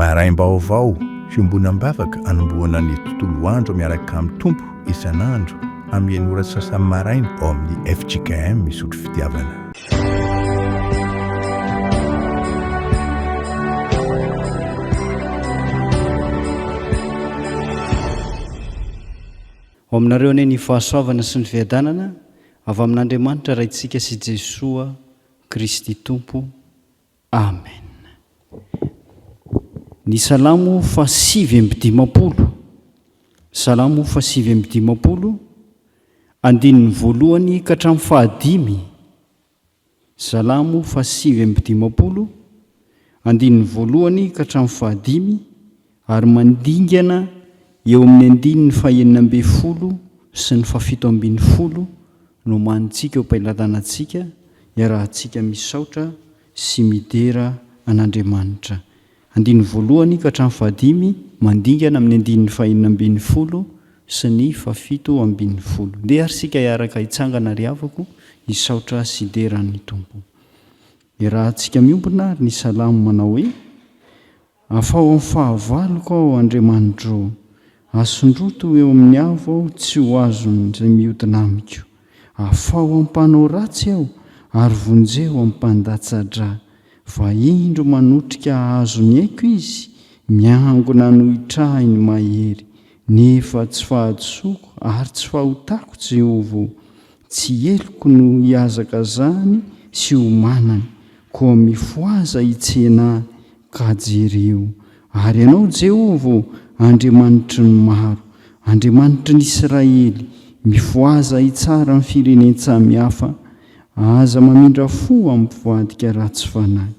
maraim-baovao fiombonam-bavaka anomboana ny tontolo andro miaraka amin'ny tompo isan'andro amin'ny ora sasany maraina ao amin'ny FJKM misotro fitiavana. ao aminareo ane ny fahasoavana sy ny fiadanana avy amin'Andriamanitra raintsika sy Jesoa Kristy Tompo. Amen. Ny salamo fa 5:50. Salamo fa 5:50 andininy voalohany ka hatramin'ny fahadimy. Salamo fa 5:50 andininy voalohany ka hatramin'ny fahadimy ary mandingana eo amin'ny andininy fa-90 sy ny fa-70 no manitsika eo am-pailatanantsika iarahantsika misaotra sy midera an'Andriamanitra. Andininy voalohany ka hatramin'ny fahadimy mandingana amin'ny andininy fa-90 sy ny fa-70. Dia ary sika iaraka hitsangana riavako hisaotra sy deran'ny Tompo. Iarahantsika miombona ny salamo manao hoe: afao amin'ny fahavaloko ao Andriamanitro, asondroto eo amin'ny avo aho tsy ho azony izay mihodina amiko. Afao amin'ny mpanao ratsy aho ary vonjeo amin'ny mpandatsa-drà. Fa indro manotrika hahazo ny haiko izy, miangona no hitrahiny mahery. Nefa tsy fahadisoko ary tsy fahotako Jehovah. Tsy heloko no hiazaka zany sy homanany, koa mifoaza hitsenahy ka jereo. Ary ianao Jehovah, Andriamanitry ny maro, Andriamanitry ny Israely, mifoaza hitsara amin'ny firenena-tsamihafa, aza mamindra fo amin'ny mpivadika ratsy fanahy.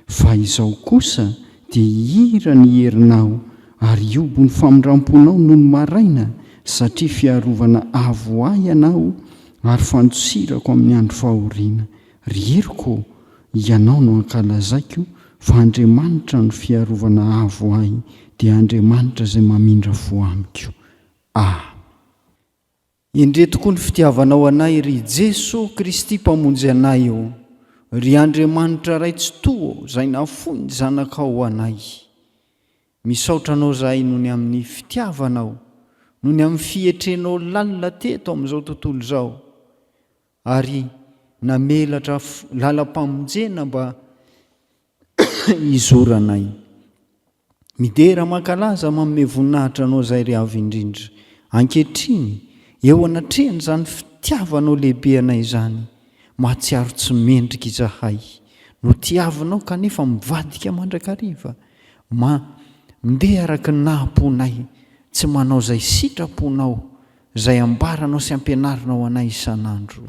Fa izao kosa dia hira ny herinao ary iobo ny famindramponao noho ny maraina, satria fiarovana avo ahy ianao ary fandosirako amin'ny andro fahoriana. Rieriko, ianao no ankalazaiko, fa Andriamanitra no fiarovana avo ahy, dia Andriamanitra izay mamindra fo amiko. Indre tokoa ny fitiavanao anay ry Jesoa Kristy mpamonjy anay eo, ry Andriamanitra ray tsy toa izay nahafoy ny zanakao anay. Misaotra anao zahay noho ny amin'ny fitiavanao, noho ny amin'ny fihetrenao lalina teto amin'izao tontolo izao, ary namelatra lalam-pamonjena mba hizoranay. Midera mankalaza manome voninahitra anao izay ry avy indrindra. Ankehitriny eo anatrehany izany fitiavanao lehibe anay izany, mahatsiaro tsy mendrika izahay. No tiavinao kanefa mivadika mandrakariva, mindeha araka ny nahamponay, tsy manao izay sitraponao, izay ambaranao sy ampianarinao anay isan'andro.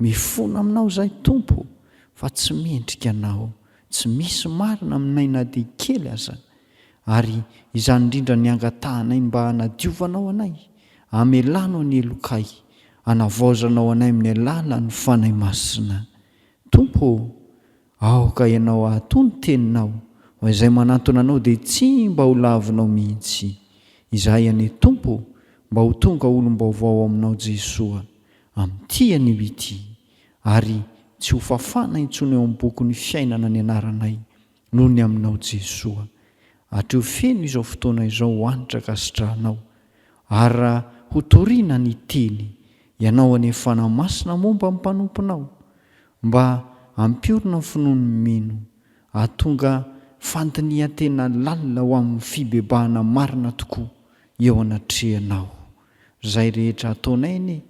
Mifona aminao izay Tompo, fa tsy mendrika anao, tsy misy marina aminay na dia kely aza. Ary izany indrindra ny angatahanay mba hanadiovanao anay, hamelanao ny elokay, hanavaozanao anay amin'ny alala ny fanahy masina. Tompo, aoka ianao ahatony teninao, ho izay manantona anao dia tsy mba ho lavinao mihitsy. Izahay ane Tompo, mba ho tonga olom-baovao aminao Jesoa, amin'ity io ity, ary tsy ho fafana intsony eo amin'ny boky ny fiainana ny anaranay noho ny aminao Jesoa. Atreo feno izao fotoana izao ho anitra kasitrahanao, ary raha ho toriana ny teny, ianao ane fanamasina momba amin'ny mpanomponao, mba ampiorina finoany meno, ahatonga fandiniha tena lalina ho amin'ny fibebahana marina tokoa eo anatrehanao. Izay rehetra ataonay ane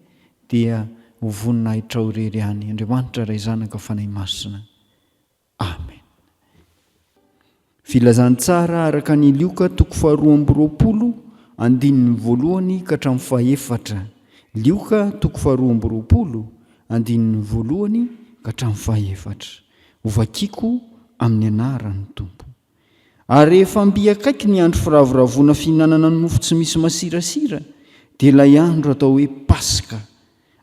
dia ho voninahitra ho rery any. Andriamanitra ray zanaka fanahy masina. Amen. Filazantsara araka ny Lioka 2:20 andininy voalohany ka hatramin'ny faha-4. Lioka 2:20 andininy voalohany ka hatramin'ny faha-4. Ovakiko amin'ny anaran'ny Tompo. Ary rehefa mbiakaiky ny andro firavoravona fihinanana ny mofo tsy misy masirasira, dia ilay andro atao hoe Paska,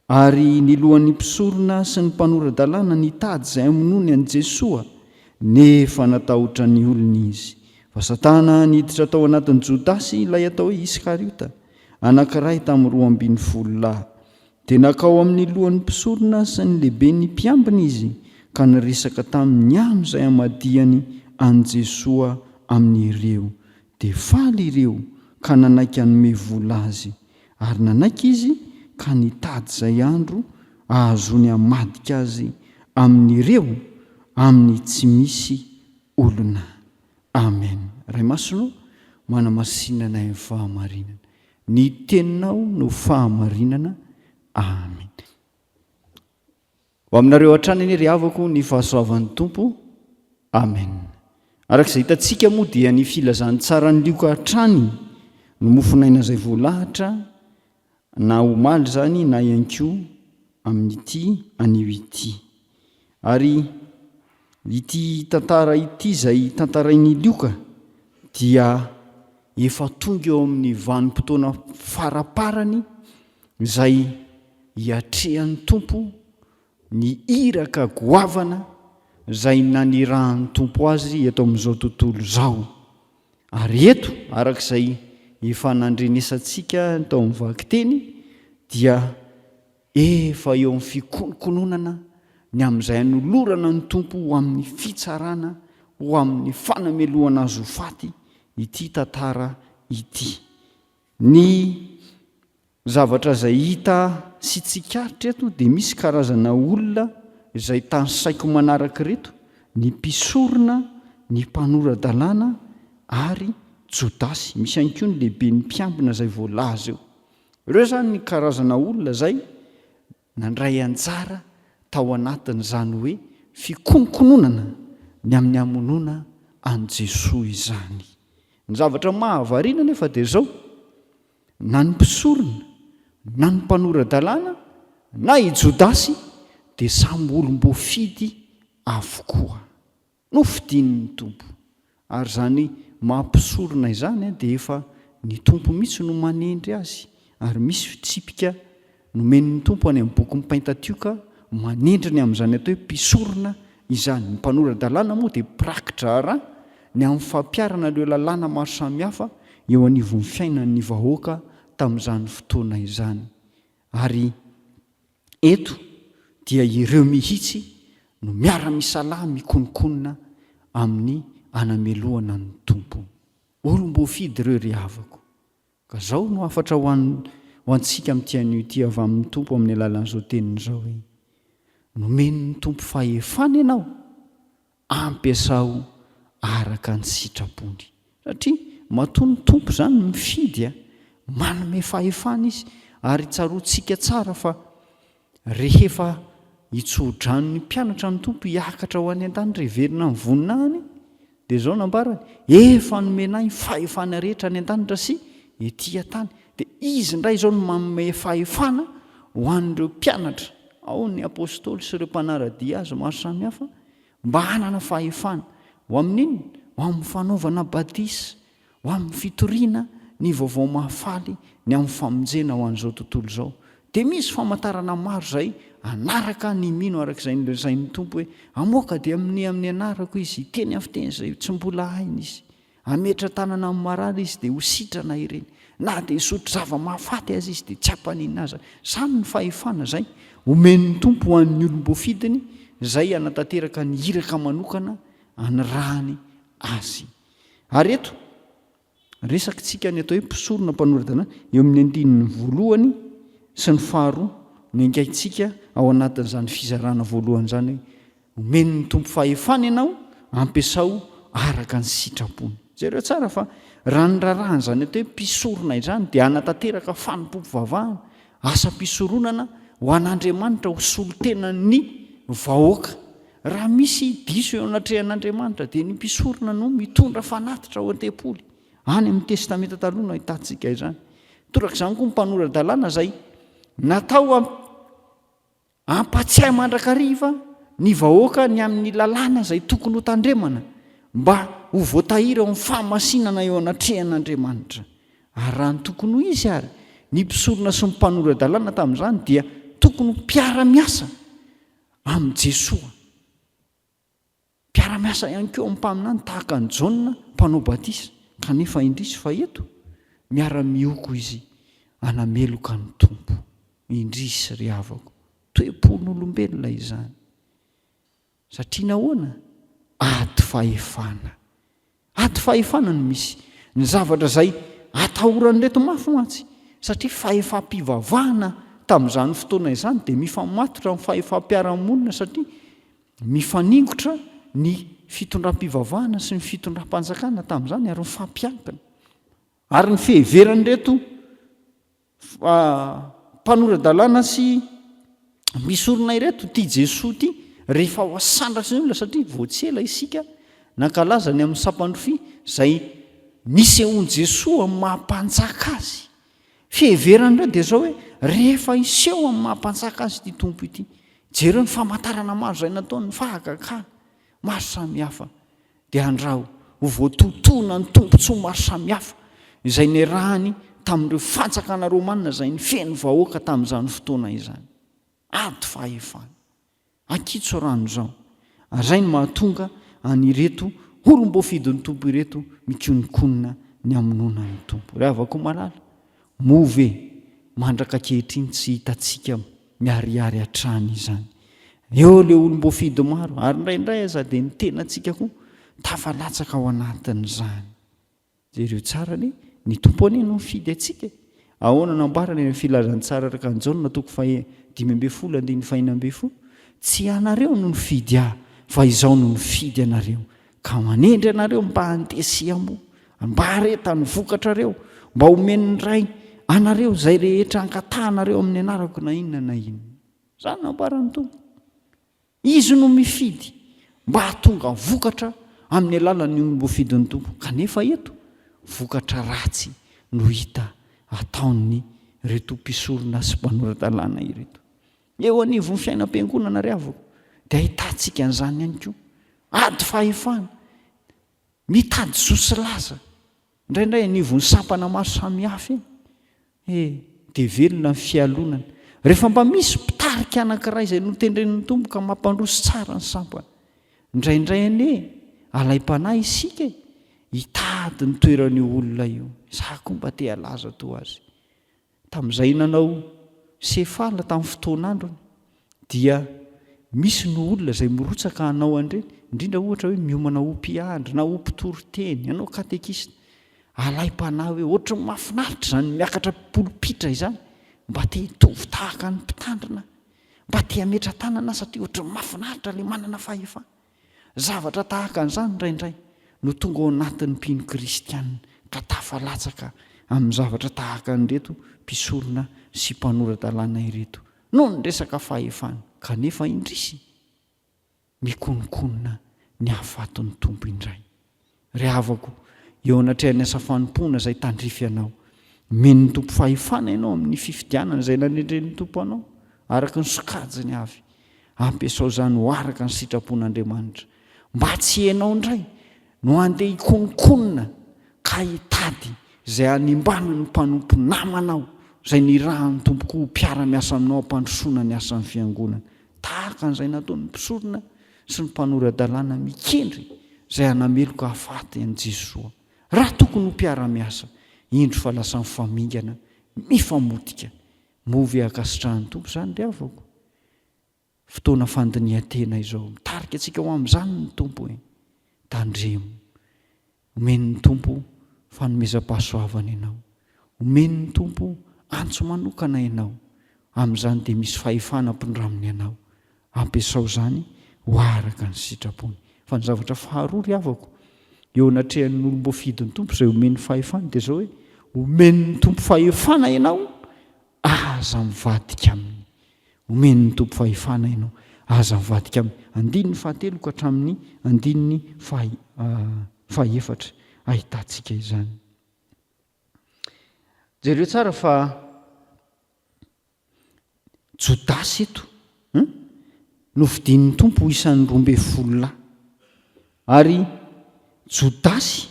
ary ny lohan'ny mpisorona sy ny mpanorandalàna nitady izay hamonoany an'i Jesoa, nefa natahotra ny olona izy. Fa Satana niditra tao anatin'i Jodasy ilay atao hoe Iskariota, anankiray tamin'ny 12 dia nakao amin'ny lohan'ny mpisorona sy ny lehibe ny mpiambina izy, ka niresaka tamin'ny amy izay hamadihany an'i Jesoa amin'ireo, dia faly ireo ka nanaiky hanome vola azy, ary nanaiky izy ka nitady izay andro ahazony hamadika azy amin'ireo amin'ny tsy misy olona. Amen. Ray masonao manamasinana ny fahamarinana, ny teninao no fahamarinana. Amen. Ho aminareo hatrany any ry havako ny fahasoavan'ny Tompo. Amen. Arak'izay hitantsika moa dia ny filazany tsara ny lioka hatrany no mofonaina izay voalahatra, na omaly zany na ihany koa amin'ity anio ity. Ary ity tantara ity izay tantarain'ny lioka dia efa tonga eo amin'ny vanim-potoana faraparany izay hiatrehan'ny Tompo ny iraka goavana izay nanirahan'ny Tompo azy eto amin'izao tontolo izao. Ary eto arak'izay efa nandrenesantsika tao amin'ny vaky-teny dia efa eo amin'ny fikononkononana ny amin'izay hanolorana ny Tompo ho amin'ny fitsarana, ho amin'ny fanamelohana azy ho faty ity tantara ity. Ny zavatra izay hita sy tsikaritra eto dia misy karazana olona izay tansaiko manaraka reto: ny mpisorona, ny mpanora-dalàna ary Jodasy. Misy ihany koa ny lehibe ny mpiambina izay voalaza eo. Ireo zany ny karazana olona izay nandray anjara tao anatin'izany hoe fikononkononana ny amin'ny hamonoana an' Jesosy izany. Ny zavatra mahavariana nefa dia izao: na ny mpisorona, na ny mpanora-dalàna, na i Jodasy dia samy olom-boafidy avokoa, nofidian'ny Tompo. Ary zany mampisorona izany dia efa ny Tompo mihitsy no manendry azy, ary misy fitsipika nomen'ny Tompo any amin'ny boky ny Pentatioka manendriny amin'izany atao hoe mpisorona izany. Ny mpanora-dalàna moa dia prakitra ara ny amin'ny fampiarana ireo lalàna maro samihafa eo anivon'ny fiainan'ny vahoaka tamin'izany fotoana izany. Ary eto dia ireo mihitsy no miara-misalahy mikononkonona amin'ny anamelohana ny Tompo. Olom-boafidy ireo ry havako. Ka zao no afatra ho antsika amin'ity anio ity avy amin'ny Tompo amin'ny alalan'izao tenin'izao hoe: nomen'ny Tompo fahefana ianao, ampiasao araka ny sitrapony. Satria matoa ny Tompo zany mifidy, manome fahefana izy. Ary tsaroantsika tsara fa rehefa hitso-dranon'ny mpianatra ny Tompo hiakatra ho any an-tany, reverina ny voninahiny, dia zao nambarany: efa nomenay fahefana rehetra any an-danitra sy ety an-tany. Dia izy indray izao no manome fahefana ho an'ireo mpianatra, ao ny apôstôly sy ireo mpanaradia azy maro samihafa, mba hanana fahefana ho amin'inona? Ho amin'ny fanaovana batisa, ho amin'ny fitoriana ny vaovao mahafaly, ny amin'ny famonjena ho an'izao tontolo izao. Dia misy famantarana maro izay anaraka ny mino arak'izay ny Tompo hoe: amoaka dia amin'ny anarako izy, teny amin'ny fiteny izay tsy mbola hainy izy, ametra tanana amin'ny marary izy dia ho sitrana ireny, na dia hisotro zava-mahafaty azy izy dia tsy hampaninina azy. Zany ny fahefana izay omen'ny Tompo ho an'ny olom-boafidiny izay anatanteraka ny iraka manokana anyrahany azy. Ary eto resakitsika ny atao hoe mpisorona mpanora-dalàna eo amin'ny 1:voalohany sy ny 2 ny ingaitsika ao anatin'izany fizarana voalohany zany hoe: omen'ny Tompo fahefana ianao, ampiasao araka ny sitrapony. Jereo tsara fa raha ny rarahany zany atao hoe mpisorona izany dia anatanteraka fanompom-pivavahana, asa-pisoronana ho an'Andriamanitra, ho solo-tenan'ny vahoaka. Raha misy diso eo anatrehan'Andriamanitra dia ny mpisorona no mitondra fanatitra ao an-tempoly. Any amin'ny testamenta taloha no ahitantsika izany. Torak'izany koa ny mpanora-dalàna izay natao ampatsiahy mandrakariva ny vahoaka ny amin'ny lalàna izay tokony ho tandremana, mba ho voatahiry ao amin'ny fahamasinana eo anatrehan'Andriamanitra. Ary raha ny tokony ho izy ary ny mpisorona sy ny mpanora-dalàna tamin'izany dia tokony mpiara-miasa amin'ny Jesosy, mpiara-miasa ihany koa amin'ny mpaminany tahaka ny Jaona mpanao batisa. Kanefa indrisy fa eto miara-mioko izy anameloka ny Tompo. Indrisy ry havako, toe-pon'olombelona izany. Satria nahoana? Ady fahefana. Ady fahefana no misy ny zavatra zay atahorany reto mafy matsy satria fahefampivavahana tamin'izany fotoana izany dia mifamatotra amin'ny fahefam-piarahamonina satria mifaningotra ny fitondram-pivavahana sy ny fitondram-panjakana tamin'izany ary mifampiankina ary ny fiheverany reto mpanorandalàna sy misorona ireto tia Jesoa ty rehefa ho asandratra ny olona satria voatsela isika nankalaza ny amin'ny sampandrofia zay nisehoany Jesoa amin'ny mahampanjaka azy. Fiheverany ireo dia zao hoe rehefa iseho amin'ny mahampanjaka azy ity tompo ity, jereo ny famantarana maro zay nataony, ny fahagakana maro samihafa dia andraho ho voatotoana ny tompontsoa maro samihafa izay niarahany tamin'ireo fanjakana romanina zay ny feno vahoaka tamin'izany fotoana izany. Ady fahefana akitso rano zao ary zay ny mahatonga anireto olom-boafidin'ny tompo ireto mikonikonina ny amonona ny tompo. Raha avako malala move mandraka kehitriny tsy hitantsika miariary hatrany izany. Eo le olom-boafidy maro ary indraindray aza dia ny tenantsika koa tafalatsaka ao anatin'izany. Jereo tsara ny tompo any no mifidy atsika. Ahoana nambarana ny filazany tsara araka ny Jaona toko 5:5-4 tsy anareo no mifidy ahy fa izaho no mifidy anareo ka manendry anareo mba handesiamo mba haretany vokatrareo mba homeny ray anareo zay rehetra ankatahanareo amin'ny anarako na inona na inona. Zany nambarany tompo. Izy no mifidy mba hahatonga vokatra amin'ny alalan'ny olom-boafidin'ny tompo. Kanefa eto vokatra ratsy no hita ataon'ny reto mpisorona sy mpanorandalàna ireto. Eo anivon'ny fiainam-piangonana ry avako dia ahitantsika an'izany ihany koa. Ady fahefana mitady josilaza indraindray anivon'ny sampana maro samihafa dia velona ny fialonana. Rehefa mba misy mpitarika anankiray izay notendren'ny tompo ka mampandroso tsara ny sampana, indraindray alaim-panahy isika hitady ny toeran'io olona io. Izaho koa mba te halaza toa azy. Tamin'izay nanao sefala tamin'ny fotoan'androny dia misy ny olona izay mirotsaka hanao andreny, indrindra ohatra hoe miomana ompiandry na ompitoriteny, hanao katekista. Alaim-panahy hoe ohatra ny mahafinaritra izany miakatra polopitra izany, mba te hitovy tahaka ny mpitandrina, mba te hametra tanana satria ohatra ny mahafinaritra ilay manana fahefana. Zavatra tahaka an'izany indraindray no tonga ao anatin'ny mpino kristianina ka tafalatsaka amin'ny zavatra tahaka an'ireto mpisorona sy mpanorandalàna ireto noho ny resaka fahefana. Kanefa indrisy mikonikonina ny hahafaton'ny tompo indray. Ry havako, eo anatrehany asa fanompoana izay tandrify anao, men'ny tompo fahefana ianao amin'ny fifidianana izay nanendren'ny tompo anao araka ny sokajiny avy. Ampiasao izany ho araka ny sitrapon'Andriamanitra mba tsy hainao indray no andeha hikonikonina ka hitady izay animbana ny mpanompo namanao izay nirahan'ny tompo koa mpiara-miasa aminao ampandrosoana ny asan'ny fiangonana. Tahaka an'izay nataon'ny mpisorona sy ny mpanorandalàna mikendry izay hanameloka hafaty an'i Jesoa. Raha tokony ho mpiara-miasa indro fa lasa mifamingana mifamotika movy akasitrahan'ny tompo izany ry avako. Fotoana fandinihan-tena izao mitarika antsika ho amin'izany ny tompo tandremo. Omen'ny tompo fanomezam-pahasoavana ianao, omen'ny tompo antso manokana ianao. Amin'izany dia misy fahefana ampindraminy ianao. Ampiasao izany ho araka ny sitrapony. Fa ny zavatra faharoa ry havako eo anatrehan'ny olom-boafidin'ny tompo izay omen'ny fahefana dia zao hoe omen'ny tompo fahefana ianao aza mivadika aminy. Omen'ny tompo fahefana ianao aza mivadika aminy. Andininy fahatelo ka hatramin'ny andininy fahefatra ahitantsika izany. Jereo tsara fa Jodasy eto no vidin'ny tompo isan'ny 12 lahy. Ary Jodasy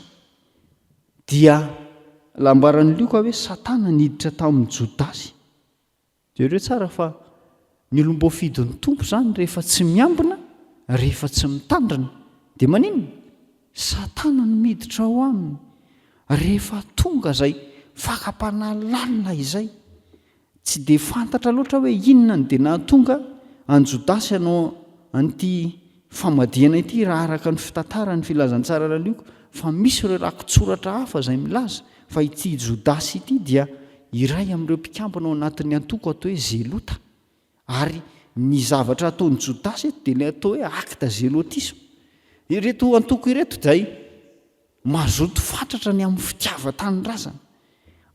dia lambaran'ny lioka hoe Satana niditra tamin'ny Jodasy. Jereo tsara fa ny olom-boafidin'ny tompo zany rehefa tsy miambina, rehefa tsy mitandrina dia maninona? Satana no miditra ao aminy. Rehefa tonga zay fakapanalalina izay tsy dia fantatra loatra hoe inona ny dia nahatonga an Jodasy hanao an'ity famadihana ity raha araka ny fitantarany filazantsara lalioko fa misy ireo rakotsoratra hafa izay milaza fa ity Jodasy ity dia iray amin'ireo mpikambana ao anatin'ny antoko atao hoe zelota, ary ny zavatra ataon'ny Jodasy eto dia ilay atao hoe acte zélotisme. Ireto antoko ireto dia mazoto fatratra ny amin'ny fitiavan-tanindrazana,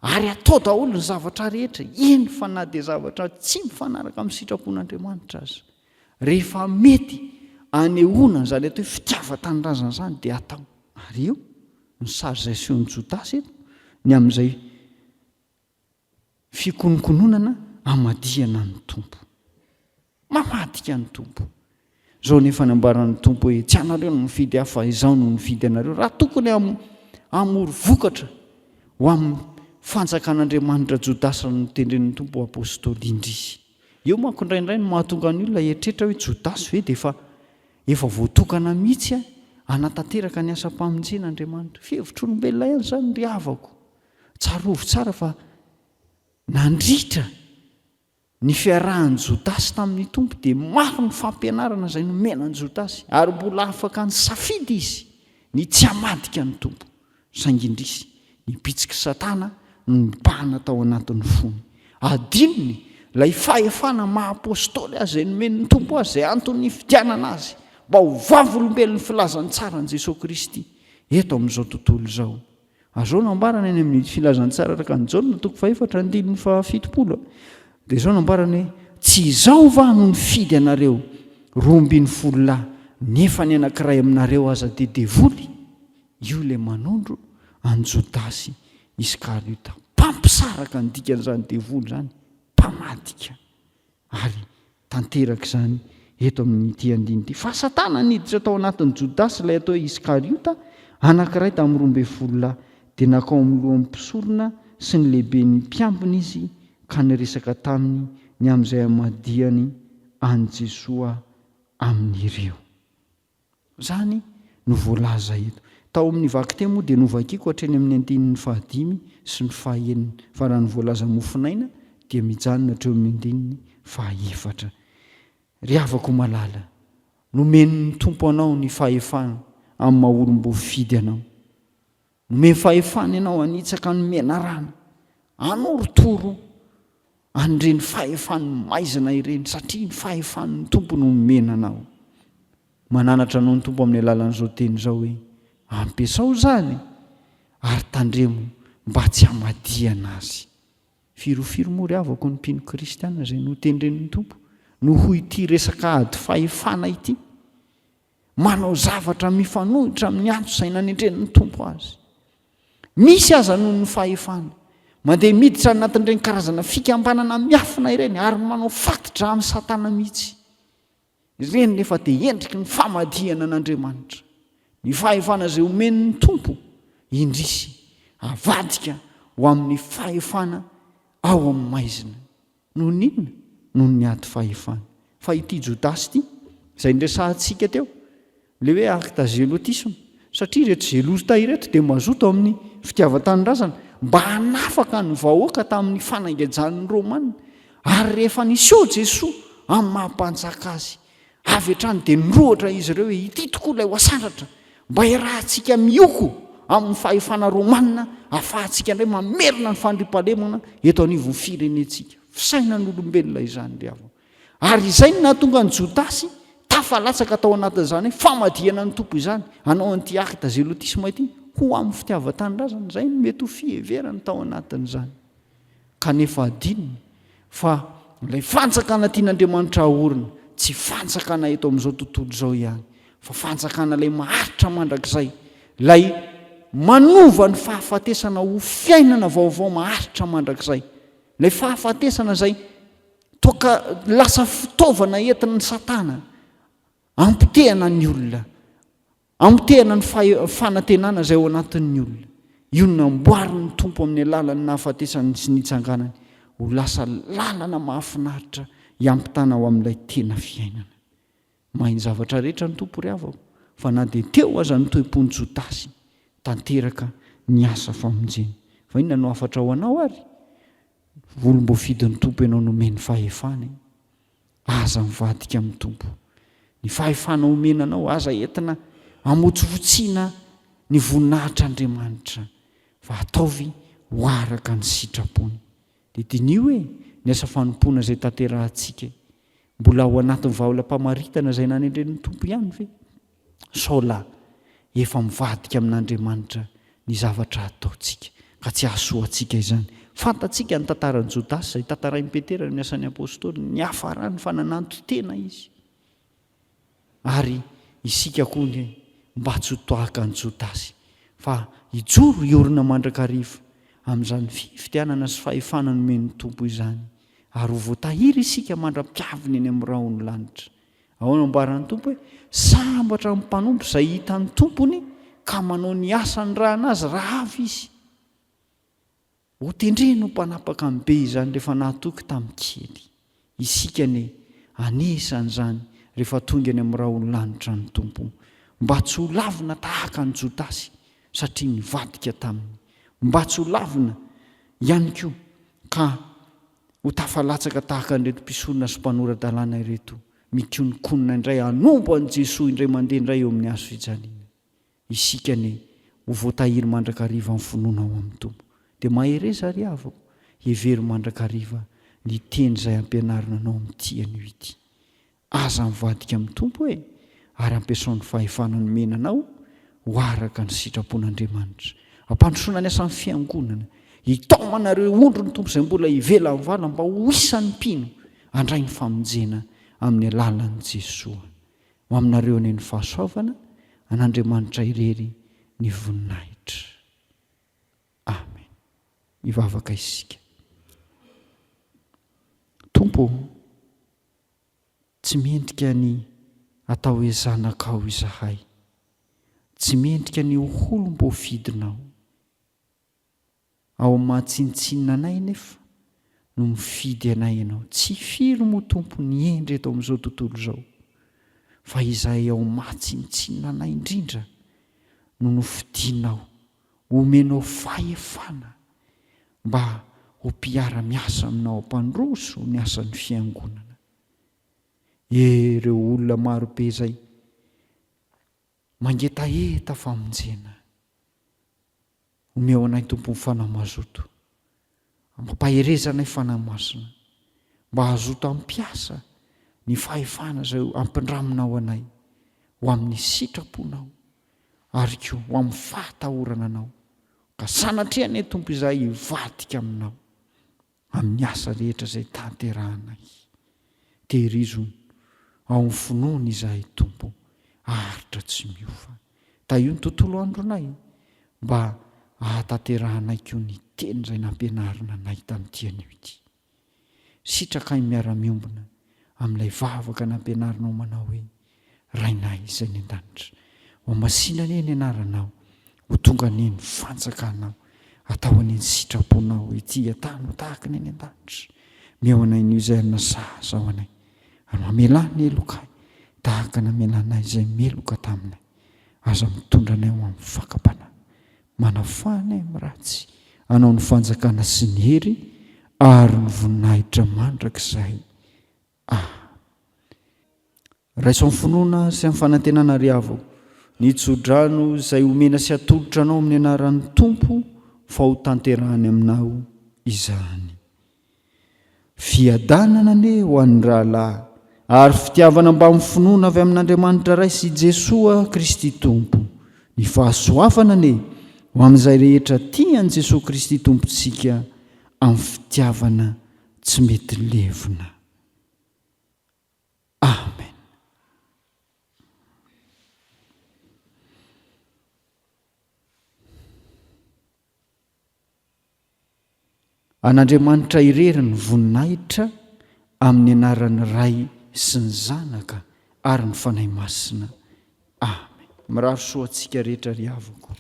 ary atao daholo ny zavatra rehetra, eny fa na dia zavatra tsy mifanaraka amin'ny sitrapon'Andriamanitra aza. Rehefa mety anehoana izany atao hoe fitiavan-tanindrazana izany dia atao. Ary io ny sary izay asehon'ny Jodasy eto, ny amin'izay fikononkononana hamadihana ny tompo, mamadika ny tompo. Zao nefa nambaran'ny tompo hoe tsy anareo no mifidy aho fa izaho no mifidy anareo, raha tokony hamory vokatra ho amin'ny fanjakan'Andriamanitra Jodasy no tendren'ny tompo apôstôly indrisy. Eo manko indraindray no mahatonga ny olona hieritreritra hoe Jodasy ve dia efa voatokana mihitsy hanatanteraka ny asa-pamonjen'Andriamanitra. Fihevitryolombelona ihany izany ry havako. Tsarovy tsara fa nandritra ny fiarahan'ny Jodasy tamin'ny tompo dia maro ny fampianarana izay nomenan'ny Jodasy, ary mbola afaka ny safidy izy ny tsy hamadika ny tompo. Saingy indrisy nipitsika Satana no mibahana tao anatin'ny fony. Adinony ilay fahefana maha-apôstôly azy izay nomen'ny tompo azy, izay antony fidianana azy mba ho vavolombelon'ny filazan'ny tsara ny Jesosy Kristy eto amin'izao tontolo izao. Azao nambarana eny amin'ny filazan'ny tsara araka ny Jaona 4:7. Dia izao nambarana hoe tsy izao va no nifidy anareo 12 lahy, nefa ny anankiray aminareo aza dia devoly. Io ilay manondro an Jodasy Iskariota, mpampisaraka ny dikan'izany devoly izany, mpamadika, ary tanteraka izany eto amin'ity andinity. Fa Satana niditra tao anatin'ny Jodasy ilay atao hoe Iskariota, anankiray tamin'ny 12 lahy, dia nakao amin'ny lohan'ny mpisorona sy ny lehiben'ny mpiambina izy ka niresaka taminy ny amin'izay hamadihany an Jesosy amin'ireo. Zany no voalaza eto. Tao amin'ny vaky teo moa dia novakiako hatreny amin'ny 5 sy ny 9, fa raha ny voalaza mofinaina dia mijanona hatreo amin'ny 9. Ry havako malala, nomen'ny tompo anao ny fahefana amin'ny maha-olom-boafidy anao. Nomeny fahefana ianao hanitsaka ny menarana, hanorotoro an'ireny fahefany maizina ireny, satria ny fahefan'ny tompo no nomena anao. Mananatra anao ny tompo amin'ny alalan'izao teny izao hoe ampiasao izany ary tandremo mba tsy hamadihana azy. Firofiro moa ry havako ny mpino kristiana izay no tendren'ny tompo noho ity resaka ady fahefana ity, manao zavatra mifanohitra amin'ny antso izay nanendren'ny tompo azy. Misy aza noho ny fahefana mandeha miditra anatin'ireny karazana fikambanana miafina ireny ary manao fatitra amin'ny Satana mihitsy. Ireny nefa dia endriky ny famadihana an'Andriamanitra. Ny fahefana izay omen'ny tompo indrisy avadika ho amin'ny fahefana ao amin'ny maizina. Noho n'inona? Noho ny ady fahefana. Fa ity Jodasy ity izay nresahantsika teo, le hoe acte zélotisme, satria ireto zelota ireto dia mazoto amin'ny fitiavan-tanindrazana mba hanafaka ny vahoaka tamin'ny fanaingejan'ny Romanina, ary rehefa niseo Jesosy amin'ny mahampanjaka azy avy hatrany dia nirohatra izy ireo hoe ity tokoa ilay hoasandratra mba hiarahantsika mioko amin'ny fahefana Romanina, ahafahantsika indray mamerina ny fandriampahalemana eto anivon'ny firenentsika. Fisainan'olombelona izany ry havako. Ary izay no nahatonga ny Jodasy tafalatsaka tao anatin'izany hoe famadihana ny tompo izany, hanao an'ity acte zélotisme ity ho amin'ny fitiavan-tanindrazana. Izay no mety ho fiheverany tao anatin'izany. Kanefa adinony fa ilay fanjakana tian'Andriamanitra ahorina tsy fanjakana eto amin'izao tontolo izao ihany, fa fanjakana ilay maharitra mandrakizay, ilay manova ny fahafatesana ho fiainana vaovao maharitra mandrakizay, ilay fahafatesana izay toka lasa fitaovana entin'ny Satana ampitehana ny olona, ampitehana ny fanantenana izay ao anatin'ny olona. Io namboarin'ny tompo amin'ny alalany nahafatesany sy nitsanganany ho lasa lalana mahafinaritra hiampitana ao amin'ilay tena fiainana. Mahay zavatra rehetra ny tompo ry havako, fa na dia teo aza ny toe-pony Jodasy tanteraka ny asa famonjena. Fa inona no afatra ho anao ary? Volom-boafidin'ny tompo ianao nomeny fahefana, aza mivadika amin'ny tompo. Ny fahefana omenanao aza entina hamotsofotsiana ny voninahitr'Andriamanitra fa ataovy ho araka ny sitrapony. Dia dinio hoe ny asa fanompoana izay tanterahantsika mbola ao anatin'ny vaholam-pamaritana izay nanendren'ny tompo ihany ve? Saola efa mivadika amin'Andriamanitra ny zavatra ataontsika ka tsy ahasoantsika izany. Fantatsika ny tantaran'i Jodasy izay tantarain'i Petera ny asan'ny apôstôly, ny hafarany fa nananto tena izy. Ary isika koa mba tsy ho tohaka ny Jodasy fa hijoro hiorina mandrakariva amin'izany fifitianana sy fahefana nomen'ny tompo izany, ary ho voatahiry isika mandra-piavina eny amin'ny rahony lanitra. Ao no ambaran'ny tompo hoe sambatra amin'ny mpanompo izay hitan'ny tompony ka manao ny asany raha anazy raha avy izy. Ho tendreny ho mpanapaka amin'ny be izany rehefa nahatoky tamin'ny kely. Isika anesan'izany rehefa tonga any amin'ny rahony lanitra ny tompo, mba tsy ho lavina tahaka ny Jodasy satria nivadika taminy, mba tsy ho lavina ihany koa ka ho tafalatsaka tahaka an'ireto mpisorona sy mpanora-dalàna ireto, mikonikonina indray hanompo an'i Jesosy indray mandeha indray eo amin'ny hazo fijaliana. Isika ho voatahiry mandrakariva amin'ny finoana ao amin'ny tompo. Dia mahereza ry avao, hevery mandrakariva ny teny izay ampianarina anao amin'ity anio ity. Aza mivadika amin'ny tompo ary ampiasaon'ny fahefana nomena anao ho araka ny sitrapon'Andriamanitra. Ampandrosoana ny asan'ny fiangonana, hitaomanareo ondro ny tompo izay mbola hivela amin'ny vala mba ho isan'ny mpino handray ny famonjena amin'ny alalan'i Jesosy. Ho aminareo ny fahasoavana an'Andriamanitra irery ny voninahitra. Amen. Ivavaka isika. Tompo, tsy mendrika ny atao hoe zanakao izahay, tsy mendrika ny holom-bo fidinao. Ao mahatsinitsinina anay nefa no mifidy anay ianao. Tsy firy moa tompo ny endry eto amin'izao tontolo izao, fa izahay ao mahatsinitsinina anay indrindra no nofidinao, omenao fahefana mba ho mpiara-miasa aminao, ampandroso ny asan'ny fiangonana. Ireo olona marobe izay mangetaheta famonjena, omeo anay tompo ny fanamazoto, mampahereza anay fanamasina, mba hazoto ampiasa ny fahefana izay ampindraminao anay ho amin'ny sitraponao ary koa ho amin'ny fahatahorana anao, ka sanatria ny tompo izay hivadika aminao amin'ny asa rehetra izay tanterahanay. Tehirizony ao amin'ny finoana izahay tompo, aritra tsy miova. Io ny tontolo andronay mba ahatanterahanay koa ny teny izay nampianarina anay tamin'ity anio ity. Sitrakay miara-miombona amin'ilay vavaka nampianarinao manao hoe Rainay izay ny an-danitra, ho masinana eny anaranao, ho tonga ny eny fanjakanao, atao any eny sitraponao ety atano tahaka ny eny an-danitra. Meo anay ny izay nasaza ao anay, ary mamelany elokay tahaka namelanay izay meloka taminay. Aza mitondra anay ho amin'ny fakapana, manafana amin'ny ratsy, anao ny fanjakana sy ny hery ary ny voninahitra mandrakizay. Raiso amin'ny finoana sy amin'ny fanantenana ry avao, ny tsodrano izay omena sy atolotra anao amin'ny anaran'ny tompo fa ho tanterahany aminao izany. Fiadanana ho an'ny rahalahy ary fitiavana mba amin'ny finoana avy amin'Andriamanitra ray sy Jesosy Kristy tompo, ny fahasoavana ho amin'izay rehetra tian'i Jesosy Kristy tompontsika amin'ny fitiavana tsy mety levona. Amen. An'Andriamanitra irery ny voninahitra amin'ny anaran'ny Ray sy ny Zanaka ary ny fanahy masina. Amen. Miraro soa antsika rehetra ry avako.